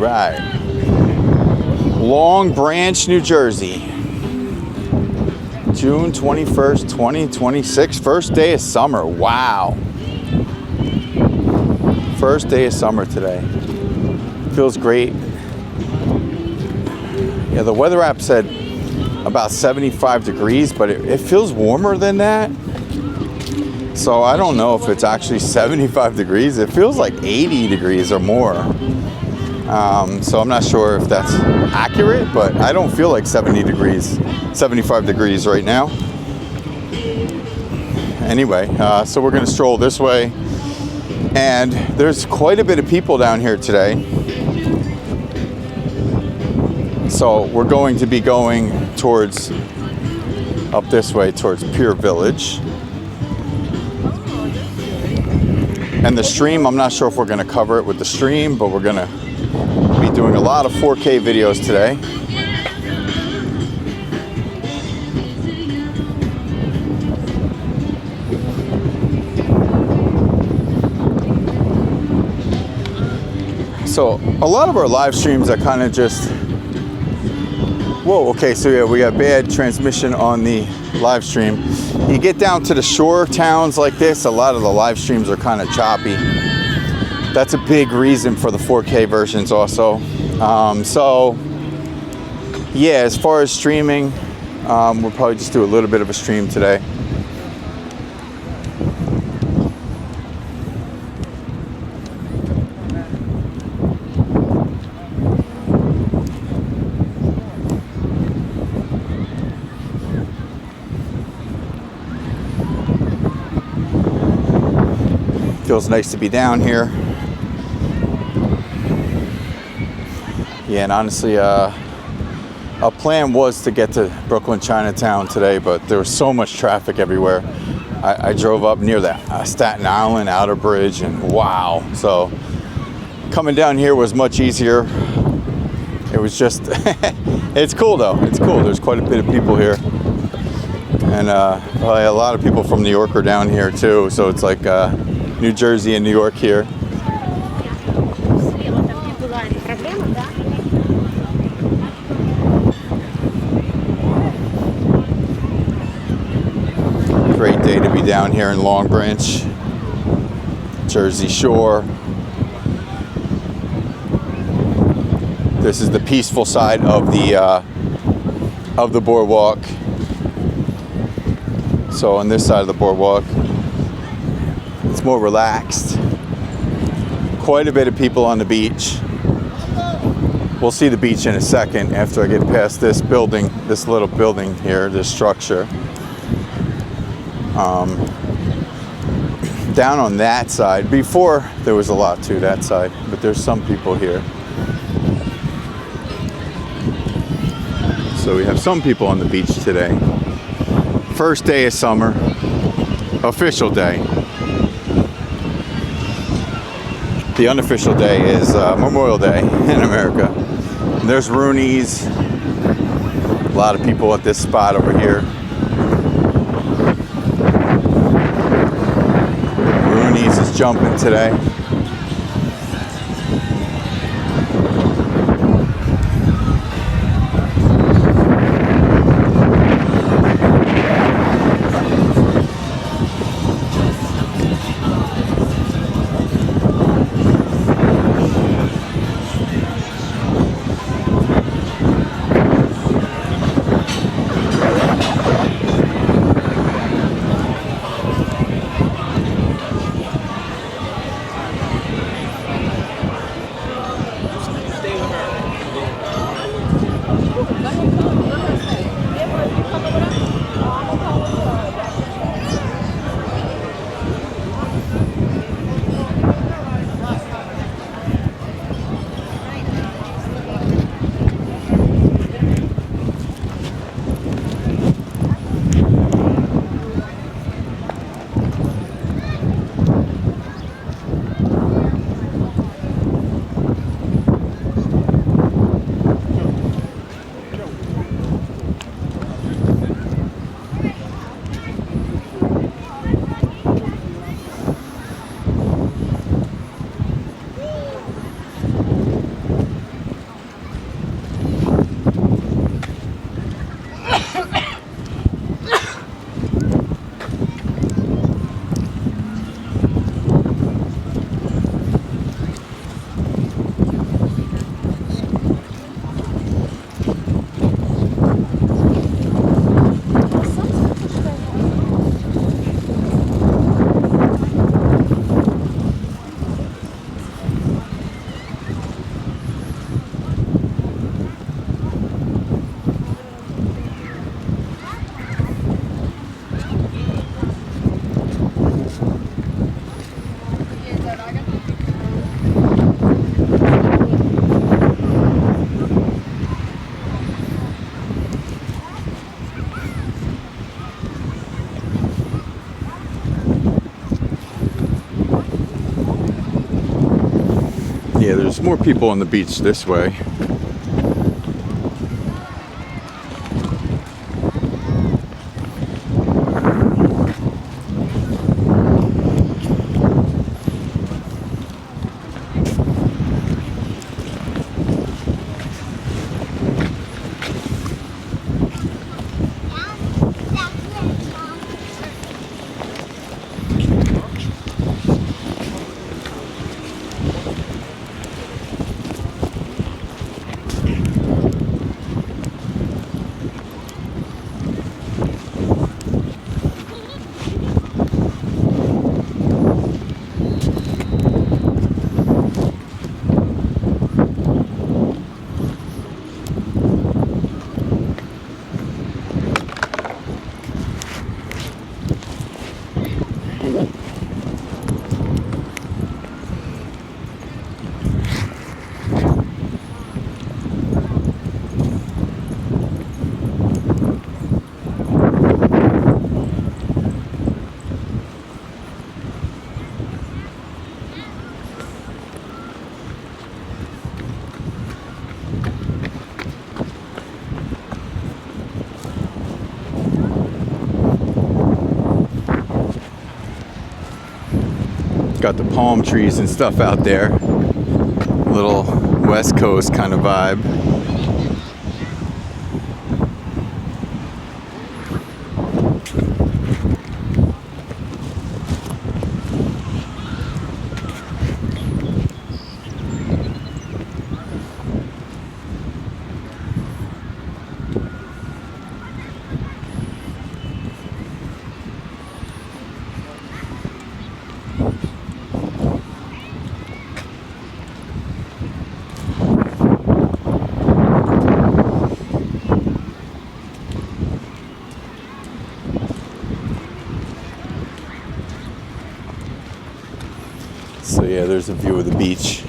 right. Long Branch, New Jersey. June 21st, 2026. First day of summer. Wow. First day of summer today. Feels great. Yeah, the weather app said about 75 degrees, but it feels warmer than that. So I don't know if it's actually 75 degrees. It feels like 80 degrees or more. So I'm not sure if that's accurate, but I don't feel like 75 degrees right now. Anyway, so we're gonna stroll this way. And there's quite a bit of people down here today. So we're going to be going towards, up this way, towards Pier Village. And the stream, I'm not sure if we're gonna cover it with the stream, but we're gonna be doing a lot of 4K videos today. So a lot of our live streams are kind of just, whoa, okay, so yeah, we got bad transmission on the live stream. You get down to the shore towns like this, a lot of the live streams are kind of choppy. That's a big reason for the 4K versions also. So yeah, as far as streaming, we'll probably just do a little bit of a stream today. Feels nice to be down here. Yeah, and honestly, our plan was to get to Brooklyn Chinatown today, but there was so much traffic everywhere. I drove up near that Staten Island Outer Bridge, and wow. So coming down here was much easier. It was just, it's cool though. It's cool. There's quite a bit of people here. And probably a lot of people from New York are down here too. So it's like New Jersey and New York here. Great day to be down here in Long Branch, Jersey Shore. This is the peaceful side of the boardwalk. So on this side of the boardwalk, it's more relaxed. Quite a bit of people on the beach. We'll see the beach in a second after I get past this building, this little building here, this structure. Down on that side, before there was a lot to that side, but there's some people here. So we have some people on the beach today. First day of summer, official day. The unofficial day is Memorial Day in America. And there's Rooney's. A lot of people at this spot over here. Rooney's is jumping today. Yeah, there's more people on the beach this way. Got the palm trees and stuff out there. Little West Coast kind of vibe. So yeah, there's a view of the beach.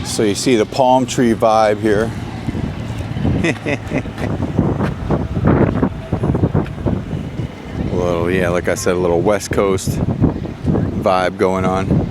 So you see the palm tree vibe here. A little, yeah, like I said, a little West Coast vibe going on.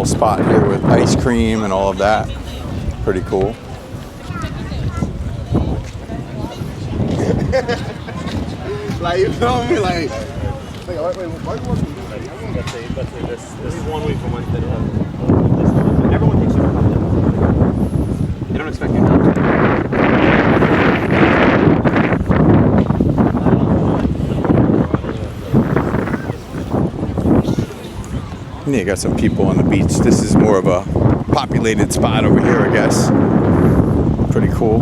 Spot here with ice cream and all of that. Pretty cool. Like, you feel me? Like, wait, why do you want to do that? Let's say this 1 week from Wednesday. Everyone thinks you're public. They don't expect you not to. Yeah, you got some people on the beach. This is more of a populated spot over here, I guess. Pretty cool.